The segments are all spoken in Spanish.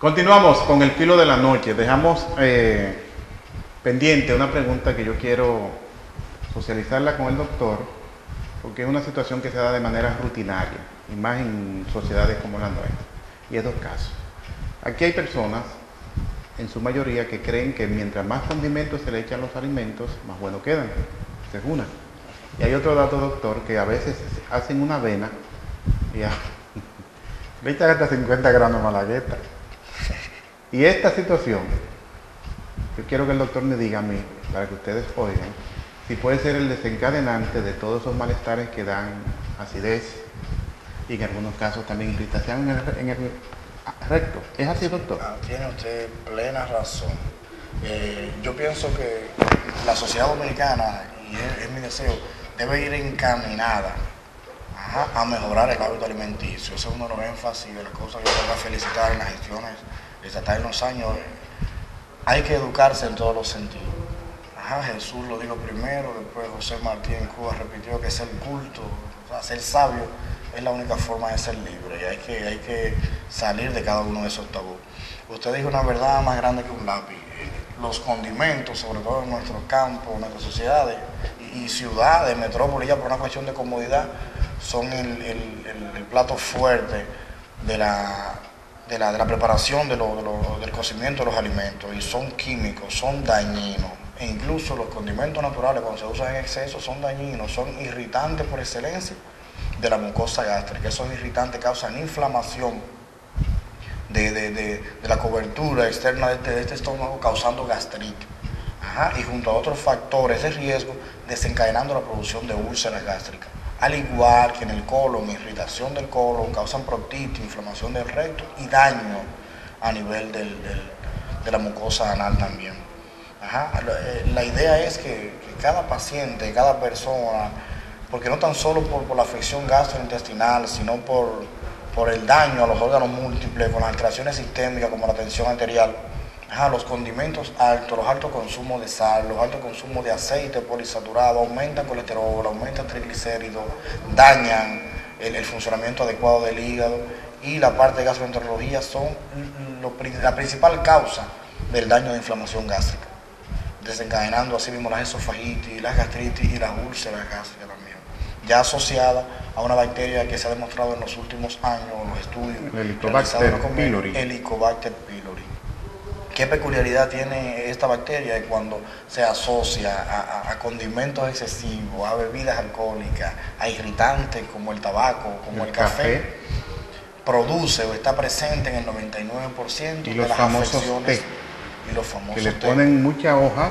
Continuamos con el filo de la noche. Dejamos pendiente una pregunta que yo quiero socializarla con el doctor, porque es una situación que se da de manera rutinaria, y más en sociedades como la nuestra. Y es dos casos. Aquí hay personas, en su mayoría, que creen que mientras más condimentos se le echan los alimentos, más buenos quedan. Esa es una. Y hay otro dato, doctor, que a veces hacen una avena y le echan hasta 50 gramos de malagueta. Y esta situación, yo quiero que el doctor me diga a mí, para que ustedes oigan, si puede ser el desencadenante de todos esos malestares que dan acidez y en algunos casos también irritación en el recto. ¿Es así, doctor? Tiene usted plena razón. Yo pienso que la sociedad dominicana, y es mi deseo, debe ir encaminada a mejorar el hábito alimenticio. Ese es uno de los énfasis de las cosas que yo tengo que felicitar en las gestiones estatal en los años. Hay que educarse en todos los sentidos. Jesús lo dijo primero, después José Martí en Cuba repitió que ser culto, o sea, ser sabio es la única forma de ser libre, y hay que salir de cada uno de esos tabús. Usted dijo una verdad más grande que un lápiz. Los condimentos, sobre todo en nuestros campos, en nuestras sociedades y ciudades, metrópolis, ya por una cuestión de comodidad, son el plato fuerte de la preparación del cocimiento de los alimentos, y son químicos, son dañinos. E incluso los condimentos naturales, cuando se usan en exceso, son dañinos, son irritantes por excelencia de la mucosa gástrica. Esos irritantes causan inflamación de la cobertura externa de este estómago, causando gastritis. Y junto a otros factores de riesgo, desencadenando la producción de úlceras gástricas. Al igual que en el colon, irritación del colon, causan proctitis, inflamación del recto y daño a nivel de la mucosa anal también. La idea es que cada paciente, cada persona, porque no tan solo por la afección gastrointestinal, sino por el daño a los órganos múltiples, con las alteraciones sistémicas como la tensión arterial, los condimentos altos, los altos consumos de sal, los altos consumos de aceite poliinsaturado, aumentan colesterol, aumentan triglicéridos, dañan el funcionamiento adecuado del hígado, y la parte de gastroenterología son la principal causa del daño de inflamación gástrica, desencadenando así mismo las esofagitis, las gastritis y las úlceras gástricas también, ya asociada a una bacteria que se ha demostrado en los últimos años en los estudios Helicobacter pylori. Helicobacter pylori. ¿Qué peculiaridad tiene esta bacteria? Cuando se asocia a condimentos excesivos, a bebidas alcohólicas, a irritantes como el tabaco, como el café, produce o está presente en el 99% de las afecciones. Y los famosos que le ponen mucha hoja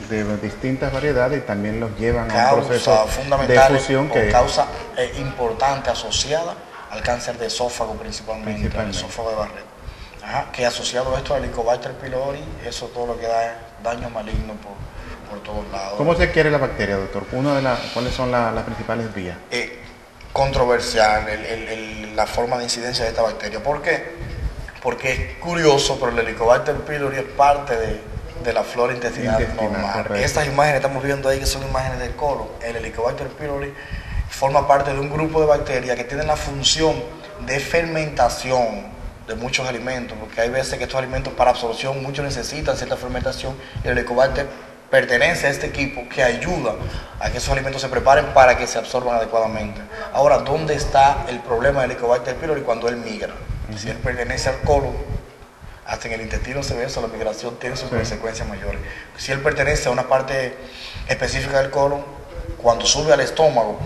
de distintas variedades y también los llevan a un proceso fundamental de fusión que causa importante asociada al cáncer de esófago, principalmente. El esófago de Barrett. Que asociado a esto al Helicobacter pylori, eso todo lo que da es daño maligno por todos lados. ¿Cómo se adquiere la bacteria, doctor? ¿Cuáles son las principales vías? Controversial la forma de incidencia de esta bacteria. ¿Por qué? Porque es curioso, pero el Helicobacter pylori es parte de la flora intestinal normal. Correcto. Estas imágenes que estamos viendo ahí, que son imágenes del colon, el Helicobacter pylori forma parte de un grupo de bacterias que tienen la función de fermentación de muchos alimentos, porque hay veces que estos alimentos para absorción muchos necesitan cierta fermentación, y el Helicobacter pertenece a este equipo que ayuda a que esos alimentos se preparen para que se absorban adecuadamente. Ahora, ¿dónde está el problema del Helicobacter pylori? Cuando él migra. Si él pertenece al colon, hasta en el intestino se ve eso, la migración tiene sus consecuencias mayores. Si él pertenece a una parte específica del colon, cuando sube al estómago,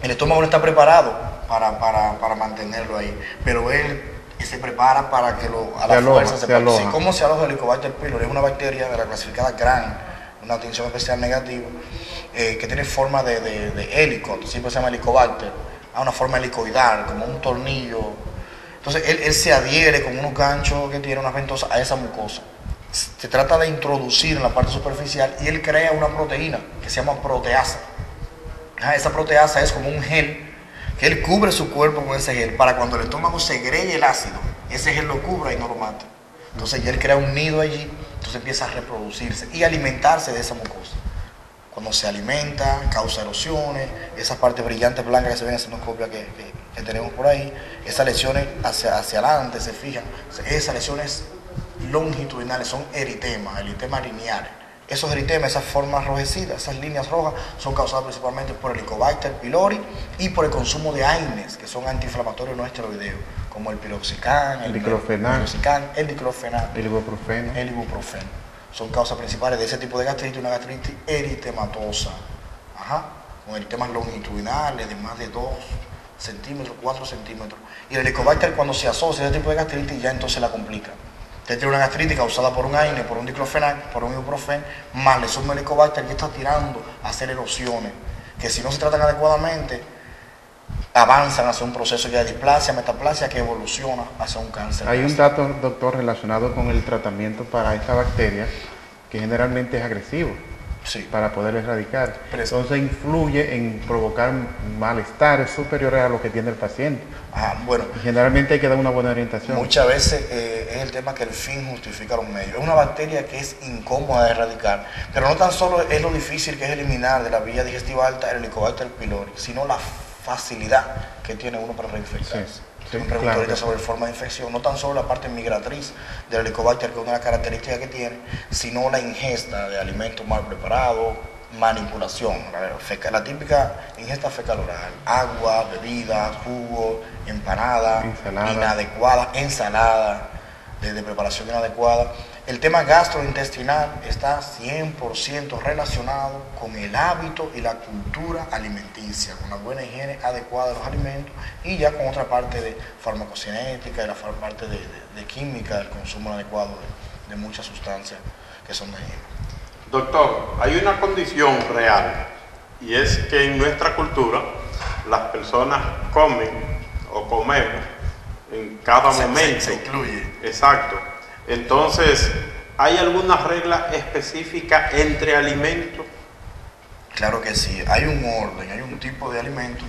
el estómago no está preparado para mantenerlo ahí, pero él se prepara para que a la fuerza se aloja. ¿Cómo se aloja el Helicobacter pylori? Es una bacteria de la clasificada Gram, una atención especial negativa, que tiene forma de hélico, siempre se llama Helicobacter, a una forma helicoidal, como un tornillo. Entonces él se adhiere con unos ganchos que tiene, una ventosa, a esa mucosa. Se trata de introducir en la parte superficial y él crea una proteína que se llama proteasa. Esa proteasa es como un gel que él cubre su cuerpo con ese gel para cuando el estómago segregue el ácido, ese gel lo cubra y no lo mata. Entonces ya él crea un nido allí, entonces empieza a reproducirse y alimentarse de esa mucosa. Cuando se alimenta, causa erosiones, esas partes brillantes blancas que se ven en la endoscopia que tenemos por ahí, esas lesiones hacia adelante, se fijan, esas lesiones longitudinales son eritemas lineares. Esos eritemas, esas formas rojecidas, esas líneas rojas, son causadas principalmente por el Helicobacter pylori y por el consumo de AINES, que son antiinflamatorios no esteroideos, como el piroxicam, el diclofenac, el ibuprofeno. Son causas principales de ese tipo de gastritis, una gastritis eritematosa, con eritemas longitudinales de más de 2 centímetros, 4 centímetros. Y el Helicobacter, cuando se asocia a ese tipo de gastritis, ya entonces la complica. Usted tiene una gastritis causada por un AINE, por un diclofenac, por un ibuprofeno, más le suma el Helicobacter que está tirando a hacer erosiones, que si no se tratan adecuadamente, avanzan hacia un proceso ya de displasia, metaplasia, que evoluciona hacia un cáncer. Hay un dato, doctor, relacionado con el tratamiento para esta bacteria, que generalmente es agresivo, sí, para poder erradicar. Entonces influye en provocar malestares superiores a lo que tiene el paciente. Bueno, y generalmente hay que dar una buena orientación. Muchas veces es el tema que el fin justifica los medios. Es una bacteria que es incómoda de erradicar, pero no tan solo es lo difícil que es eliminar de la vía digestiva alta el Helicobacter pylori, sino la facilidad que tiene uno para reinfectarse. Sí, Me pregunto ahorita sobre forma de infección, no tan solo la parte migratriz del Helicobacter, que es una de las características que tiene, sino la ingesta de alimentos mal preparados, manipulación, la típica ingesta fecal oral, agua, bebidas, jugos, empanadas inadecuadas, ensaladas de preparación inadecuada. El tema gastrointestinal está 100% relacionado con el hábito y la cultura alimenticia, con la buena higiene adecuada de los alimentos y ya con otra parte de farmacocinética y la parte de química, del consumo adecuado de muchas sustancias que son dañinas. Doctor, hay una condición real y es que en nuestra cultura las personas comen o comemos en cada momento. Se incluye. Exacto. Entonces, ¿hay alguna regla específica entre alimentos? Claro que sí, hay un orden, hay un tipo de alimento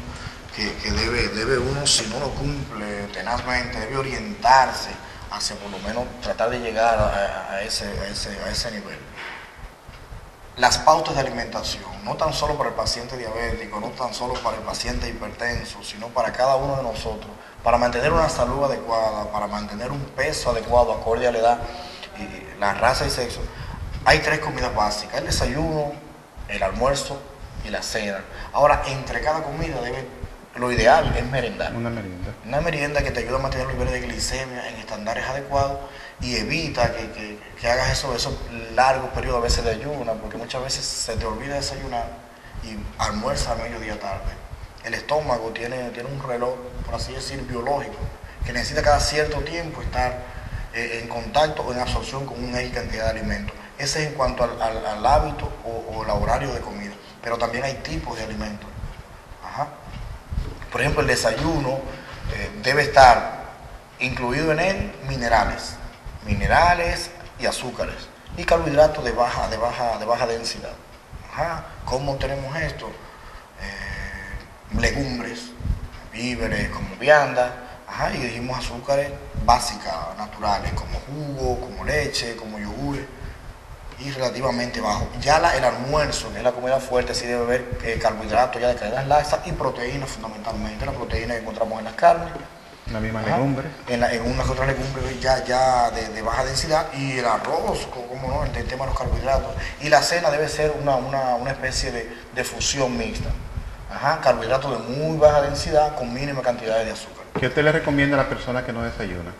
que debe uno, si no lo cumple tenazmente, debe orientarse hacia por lo menos tratar de llegar a ese nivel. Las pautas de alimentación, no tan solo para el paciente diabético, no tan solo para el paciente hipertenso, sino para cada uno de nosotros, para mantener una salud adecuada, para mantener un peso adecuado acorde a la edad, y la raza y sexo. Hay 3 comidas básicas: el desayuno, el almuerzo y la cena. Ahora, entre cada comida lo ideal es merendar. Una merienda que te ayuda a mantener los niveles de glicemia en estándares adecuados y evita que hagas esos largos periodos a veces de ayuno, porque muchas veces se te olvida desayunar y almuerza a mediodía tarde. El estómago tiene un reloj, por así decir, biológico, que necesita cada cierto tiempo estar en contacto o en absorción con una X cantidad de alimentos. Ese es en cuanto al hábito o el horario de comida, pero también hay tipos de alimentos. Por ejemplo, el desayuno debe estar incluido en él minerales y azúcares y carbohidratos de baja densidad. ¿Cómo tenemos esto? Legumbres, víveres como vianda, y dijimos azúcares básicas, naturales, como jugo, como leche, como yogur, y relativamente bajo. Ya el almuerzo, que es la comida fuerte, sí debe haber carbohidratos ya de cadenas laxas y proteínas fundamentalmente. La proteína que encontramos en las carnes, la misma legumbre, en unas otras legumbres ya de baja densidad, y el arroz, como no, el tema de los carbohidratos. Y la cena debe ser una especie de fusión mixta. Carbohidratos de muy baja densidad con mínima cantidad de azúcar. ¿Qué usted le recomienda a la persona que no desayuna?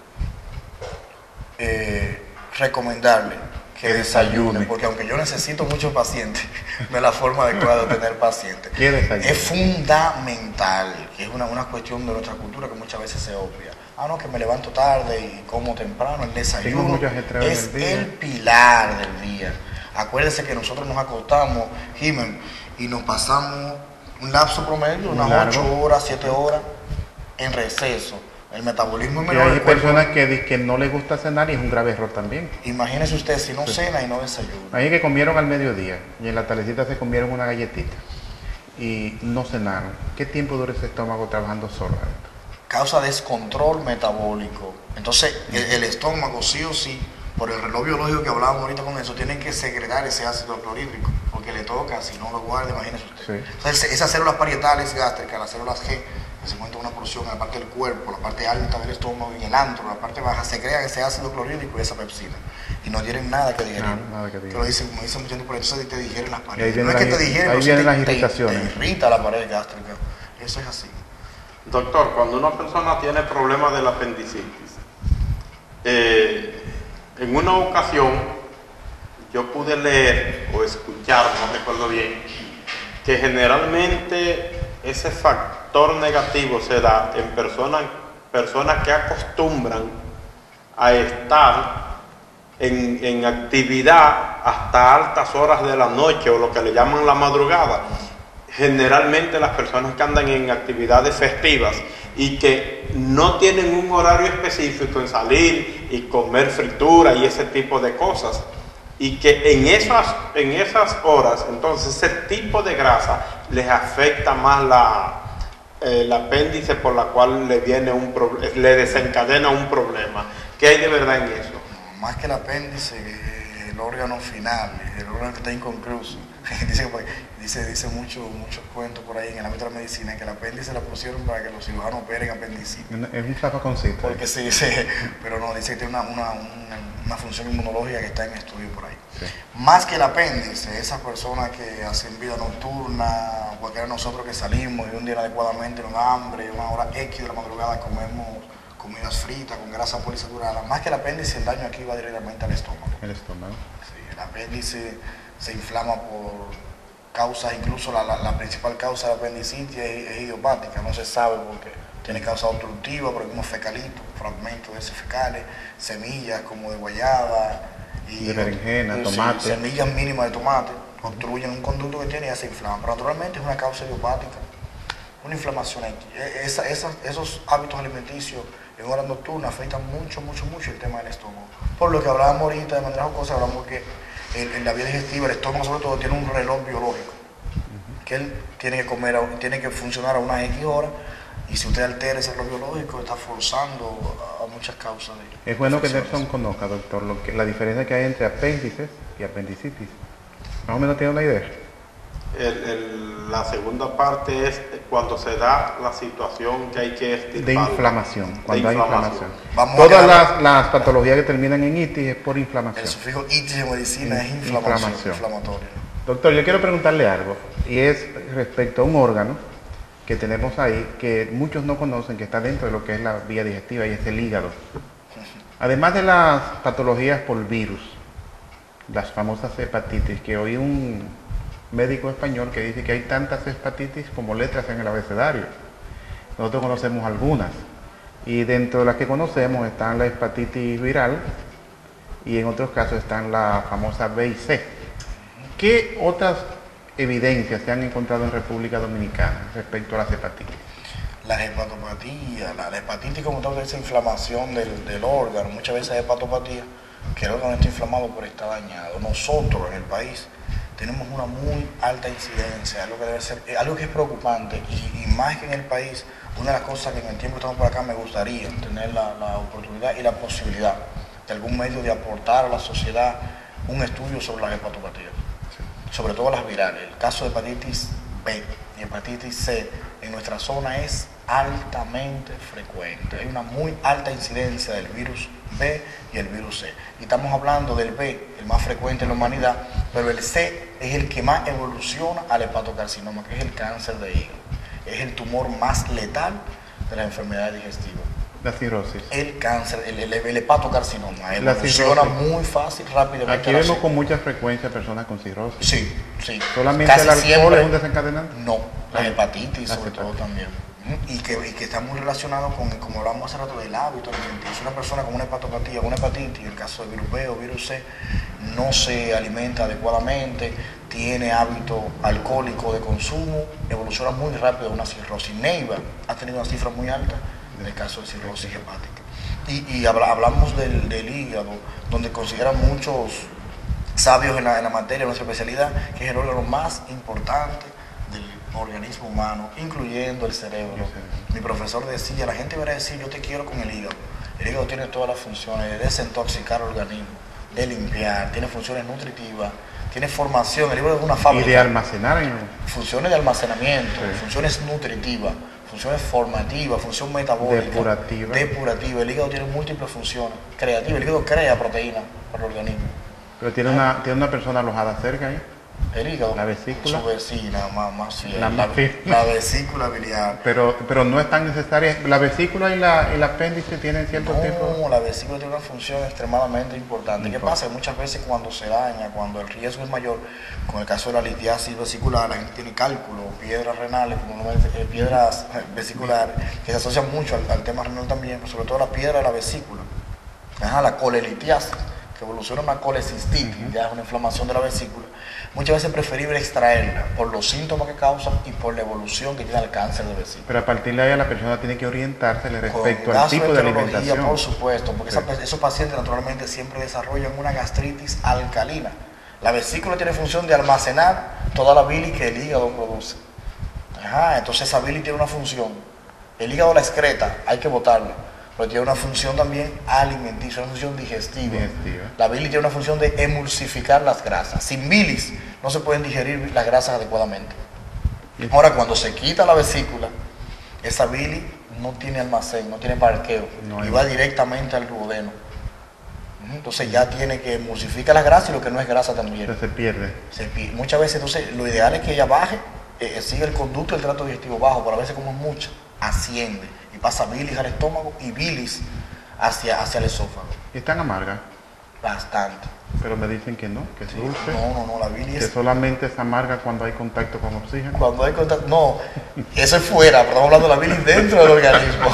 Recomendarle que desayune, porque aunque yo necesito muchos pacientes, no es la forma adecuada de tener pacientes. ¿Qué desayuno? Es fundamental, que es una cuestión de nuestra cultura que muchas veces se obvia. No, que me levanto tarde y como temprano. El desayuno es el pilar del día. Acuérdense que nosotros nos acostamos, Jiménez, y nos pasamos un lapso promedio, unas 8 horas, 7 horas en receso. El metabolismo es menor. Y hay personas que no les gusta cenar y es un grave error también. Imagínese usted si no cena y no desayuna. Hay que comieron al mediodía y en la tardecita se comieron una galletita y no cenaron. ¿Qué tiempo dura ese estómago trabajando solo? Causa descontrol metabólico. Entonces el estómago sí o sí, por el reloj biológico que hablábamos ahorita con eso, tiene que segregar ese ácido clorhídrico. porque le toca, si no lo guarda, imagínese usted. Sí. Entonces, esas células parietales gástricas, las células G, que se encuentran una porción en la parte del cuerpo, la parte alta del estómago y el antro, la parte baja, se crea ese ácido clorhídrico y esa pepsina. Y no tienen nada que digerir. Nada que digerir. Te lo dicen, como dicen mucha gente por eso, te digieren las paredes. Ahí vienen no es que te digieren, ahí vienen las irritaciones. Te irrita la pared gástrica. Eso es así. Doctor, cuando una persona tiene problemas de la apendicitis, en una ocasión yo pude leer o escuchar, no recuerdo bien, que generalmente ese factor negativo se da en personas que acostumbran a estar en actividad hasta altas horas de la noche o lo que le llaman la madrugada. Generalmente las personas que andan en actividades festivas y que no tienen un horario específico en salir y comer fritura y ese tipo de cosas, y que en esas horas entonces ese tipo de grasa les afecta más el apéndice, por la cual le desencadena un problema. ¿Qué hay de verdad en eso? Más que el apéndice, el órgano final, el órgano que está inconcluso. Dice muchos cuentos por ahí en el ámbito de la medicina que el apéndice la pusieron para que los cirujanos operen apendicitis. Es un zapaconcito. Porque sí, pero no, dice que tiene una función inmunológica que está en estudio por ahí. Sí. Más que el apéndice, esas personas que hacen vida nocturna, cualquiera de nosotros que salimos y un día inadecuadamente nos da hambre, una hora X de la madrugada comemos comidas fritas con grasa poliinsaturada, más que el apéndice, el daño aquí va directamente al estómago. El estómago. Sí, el apéndice se inflama por causas, incluso la principal causa de la apendicitis es idiopática, no se sabe porque tiene causa obstructiva, pero vimos fecalitos, fragmentos de heces fecales, semillas como de guayaba y de berenjena, sí, tomate. Semillas mínimas de tomate, obstruyen un conducto que tiene y ya se inflama, pero naturalmente es una causa idiopática, una inflamación aquí. Esos hábitos alimenticios en horas nocturnas afectan mucho el tema del estómago. Por lo que hablábamos ahorita de manera jocosa, hablamos que en la vía digestiva, el estómago sobre todo tiene un reloj biológico, que él tiene que comer, tiene que funcionar a unas X horas, y si usted altera ese reloj biológico, está forzando a muchas causas de Es bueno que infecciones. Nelson conozca, doctor, la diferencia que hay entre apéndices y apendicitis. Más o menos tiene una idea. La segunda parte es cuando se da la situación que hay que extirpar. De inflamación, cuando hay inflamación. Vamos a Todas quedar- las patologías que terminan en itis es por inflamación. El sufijo itis en medicina es Inflamación. inflamatoria. Doctor, yo quiero preguntarle algo, y es respecto a un órgano que tenemos ahí, que muchos no conocen, que está dentro de lo que es la vía digestiva, y es el hígado. Además de las patologías por virus, las famosas hepatitis, que oí un médico español que dice que hay tantas hepatitis como letras en el abecedario. Nosotros conocemos algunas, y dentro de las que conocemos están la hepatitis viral, y en otros casos están la famosa B y C. ¿Qué otras evidencias se han encontrado en República Dominicana respecto a las hepatitis? Las hepatopatías, la hepatitis como tal es esa inflamación del órgano, muchas veces hepatopatía, que el órgano está inflamado pero está dañado. Nosotros en el país tenemos una muy alta incidencia, algo que debe ser, algo que es preocupante, y más que en el país, una de las cosas que en el tiempo que estamos por acá me gustaría tener la oportunidad y la posibilidad de algún medio de aportar a la sociedad un estudio sobre las hepatopatías, sobre todo las virales. El caso de hepatitis B y hepatitis C en nuestra zona es altamente frecuente. Hay una muy alta incidencia del virus B y el virus C. Y estamos hablando del B, el más frecuente en la humanidad, pero el C es el que más evoluciona al hepatocarcinoma, que es el cáncer de hígado. Es el tumor más letal de las enfermedades digestivas. La cirrosis. El cáncer, el hepatocarcinoma, La evoluciona cirrosis. muy fácil, rápidamente. Aquí a la vemos cirrosis. con mucha frecuencia personas con cirrosis. Sí, sí. ¿Solamente Casi el alcohol siempre- es un desencadenante? No, la hepatitis La sobre todo hepatitis. también. Y que está muy relacionado con, como hablamos hace rato, del hábito alimenticio. Una persona con una hepatopatía, una hepatitis, en el caso de virus B o virus C, no se alimenta adecuadamente, tiene hábito alcohólico de consumo, evoluciona muy rápido a una cirrosis. Neiva ha tenido una cifra muy alta en el caso de cirrosis hepática. Y hablamos del hígado, donde consideran muchos sabios en la materia, en nuestra especialidad, que es el órgano más importante del organismo humano, incluyendo el cerebro. Mi profesor decía, la gente va a decir, yo te quiero con el hígado. El hígado tiene todas las funciones de desintoxicar el organismo, de limpiar, tiene funciones nutritivas, tiene formación, el libro es una Y fábrica. de almacenar Funciones de almacenamiento, Sí. funciones nutritivas, funciones formativas, función metabólica, Depurativa. El hígado tiene múltiples funciones, creativas. El hígado crea proteína para el organismo. Pero tiene una persona alojada cerca ahí. El hígado, La vesícula. su vecina más fiel, La más fiel. la vesícula biliar. Pero no es tan necesaria. La vesícula y el apéndice tienen cierto tipo. No, la vesícula tiene una función extremadamente importante. ¿Qué pasa? Que muchas veces cuando se daña, cuando el riesgo es mayor, con el caso de la litiasis vesicular, la gente tiene cálculo, piedras renales, piedras vesiculares, que se asocian mucho al tema renal también, pero sobre todo la piedra de la vesícula. La colelitiasis, que evoluciona una colecistitis, ya es una inflamación de la vesícula. Muchas veces es preferible extraerla por los síntomas que causan y por la evolución que tiene el cáncer de vesícula. Pero a partir de ahí la persona tiene que orientarse respecto Con al tipo de gastroenterología, alimentación. por supuesto, porque Sí. esos pacientes naturalmente siempre desarrollan una gastritis alcalina. La vesícula tiene función de almacenar toda la bilis que el hígado produce. Entonces esa bilis tiene una función. El hígado la excreta, hay que botarla, pero tiene una función también alimenticia, una función digestiva. La bilis tiene una función de emulsificar las grasas. Sin bilis no se pueden digerir las grasas adecuadamente. Ahora, cuando se quita la vesícula, esa bilis no tiene almacén, no tiene parqueo, y va directamente al duodeno. Entonces ya tiene que emulsificar las grasas y lo que no es grasa también. Entonces se pierde. Muchas veces, entonces, lo ideal es que ella baje, siga el conducto del trato digestivo bajo, pero a veces como es mucha, asciende y pasa bilis al estómago y bilis hacia el esófago. Y es tan amarga. Bastante. Pero me dicen que no, que es dulce. No, la bilis Que es... solamente es amarga cuando hay contacto con oxígeno. Cuando hay contacto... No, eso es fuera, pero estamos hablando de la bilis dentro del organismo.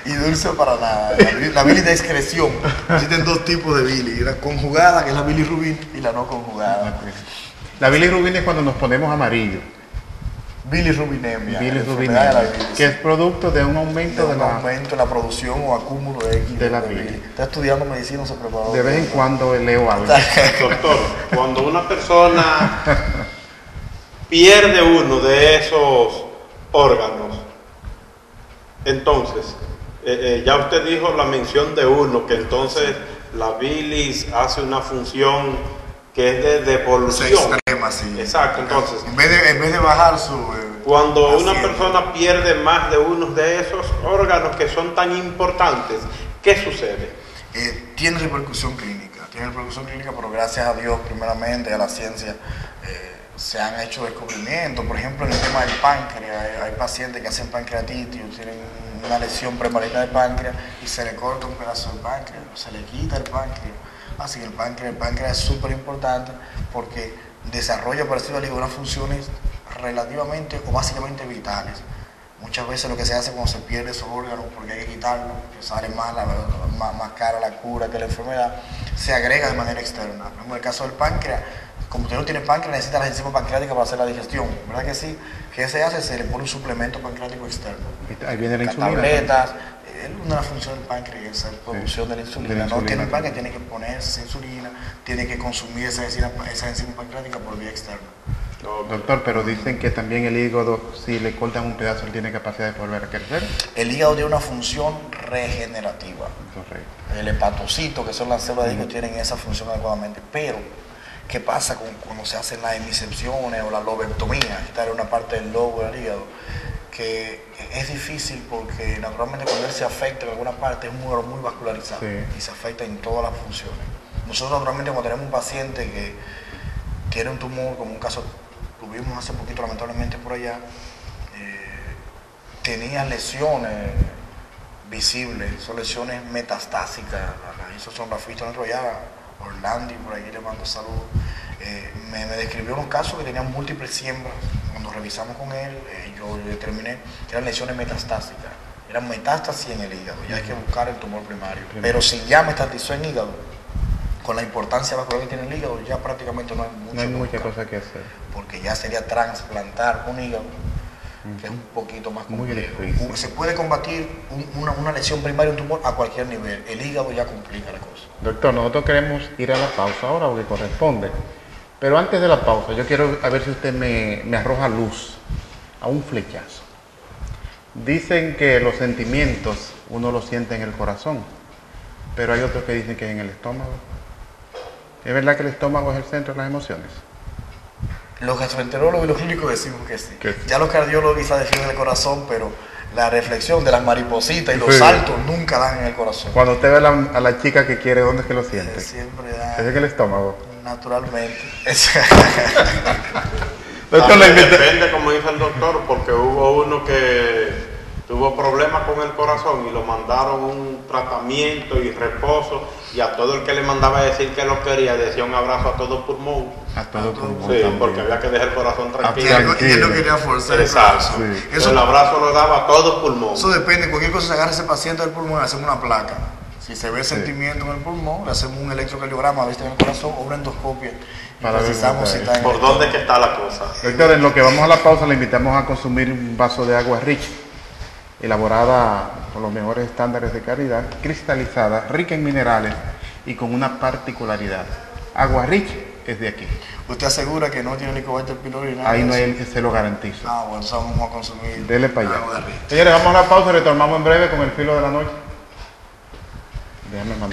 Y dulce para nada. La bilis de excreción. Existen dos tipos de bilis. La conjugada, que es la bilirrubina, y la no conjugada. La bilirrubina es cuando nos ponemos amarillos. Bilirrubinemia. Bilirrubinemia, que es producto de un aumento de aumento en la producción o acúmulo de X de la bilis. Está estudiando medicina, se preparó. De vez en cuando leo algo. Doctor, cuando una persona pierde uno de esos órganos, entonces, ya usted dijo la mención de uno, que entonces la bilis hace una función que es de devolución. Extrema, sí. Exacto, entonces. En vez de bajar su... Cuando una persona pierde más de uno de esos órganos que son tan importantes, ¿qué sucede? Tiene repercusión clínica, pero gracias a Dios, primeramente, a la ciencia, se han hecho descubrimientos. Por ejemplo, en el tema del páncreas, hay pacientes que hacen pancreatitis, tienen una lesión premaligna del páncreas y se le corta un pedazo del páncreas, se le quita el páncreas. Así que el páncreas es súper importante porque desarrolla, parecido al hígado, unas funciones relativamente o básicamente vitales. Muchas veces lo que se hace cuando se pierde esos órganos, porque hay que quitarlo, que sale más cara la cura que la enfermedad, se agrega de manera externa. Por ejemplo, en el caso del páncreas, como usted no tiene páncreas, necesita las enzimas pancreáticas para hacer la digestión, ¿verdad que sí? ¿Qué se hace? Se le pone un suplemento pancreático externo. Ahí viene la insulina. Tabletas. Una de las funciones del páncreas es la producción de la insulina. No tiene el páncreas, tiene que ponerse esa insulina, tiene que consumir esa enzima pancreática por vía externa. Doctor, pero dicen que también el hígado, si le cortan un pedazo, él tiene capacidad de volver a crecer. El hígado tiene una función regenerativa. Correcto. El hepatocito, que son las células de hígado, tienen esa función adecuadamente. Pero, ¿qué pasa cuando se hacen las hemisecciones o la lobectomía? Quitarle una parte del lobo del hígado, que es difícil porque naturalmente cuando él se afecta en alguna parte es un órgano muy vascularizado y se afecta en todas las funciones. Nosotros naturalmente cuando tenemos un paciente que tiene un tumor, como un caso tuvimos hace poquito lamentablemente por allá, tenía lesiones visibles, son lesiones metastásicas, esos son rafitos dentro ya, Orlandi, por ahí le mando saludos. Me describió unos casos que tenían múltiples siembras. Cuando revisamos con él, yo determiné que eran lesiones metastásicas, eran metástasis en el hígado, ya hay que buscar el tumor primario. Pero si ya metatizó en hígado, con la importancia vascular que tiene el hígado, ya prácticamente no hay mucha cosa que hacer. Porque ya sería trasplantar un hígado, que es un poquito más complejo. Se puede combatir una lesión primaria, un tumor a cualquier nivel. El hígado ya complica la cosa. Doctor, nosotros queremos ir a la pausa ahora, porque corresponde. Pero antes de la pausa, yo quiero a ver si usted me arroja luz a un flechazo. Dicen que los sentimientos uno los siente en el corazón, pero hay otros que dicen que es en el estómago. ¿Es verdad que el estómago es el centro de las emociones? Los gastroenterólogos y los clínicos decimos que sí. Que sí. Ya los cardiólogos quizás defienden el corazón, pero la reflexión de las maripositas y los Sí. saltos nunca dan en el corazón. Cuando usted ve a la chica que quiere, ¿dónde es que lo siente? Siempre ¿Es da en el estómago? naturalmente. Doctor, le invité- Depende, como dice el doctor, porque hubo uno que tuvo problemas con el corazón y lo mandaron un tratamiento y reposo, y a todo el que le mandaba decir que lo quería, decía un abrazo a todo pulmón. A todo pulmón Sí, también. porque había que dejar el corazón tranquilo. Y él no quería forzar el Exacto. corazón. Sí. El abrazo lo daba a todo pulmón. Eso depende, cualquier cosa se agarra ese paciente del pulmón, le hacemos una placa. Si se ve sentimiento en el pulmón, le hacemos un electrocardiograma, viste en el corazón o una endoscopia. Y Para ver precisamos si dónde está en ¿Por el dónde que está la cosa? Doctor, en lo que vamos a la pausa, le invitamos a consumir un vaso de agua Rich, elaborada con los mejores estándares de calidad, cristalizada, rica en minerales y con una particularidad. Agua Rich es de aquí. ¿Usted asegura que no tiene Helicobacter pylori? Nada Ahí de no eso? hay, se lo garantizo. Ah, bueno, entonces vamos a consumir. Dele para agua de allá. arriba. Señores, vamos a la pausa y retornamos en breve con el filo de la noche. Déjame mandar.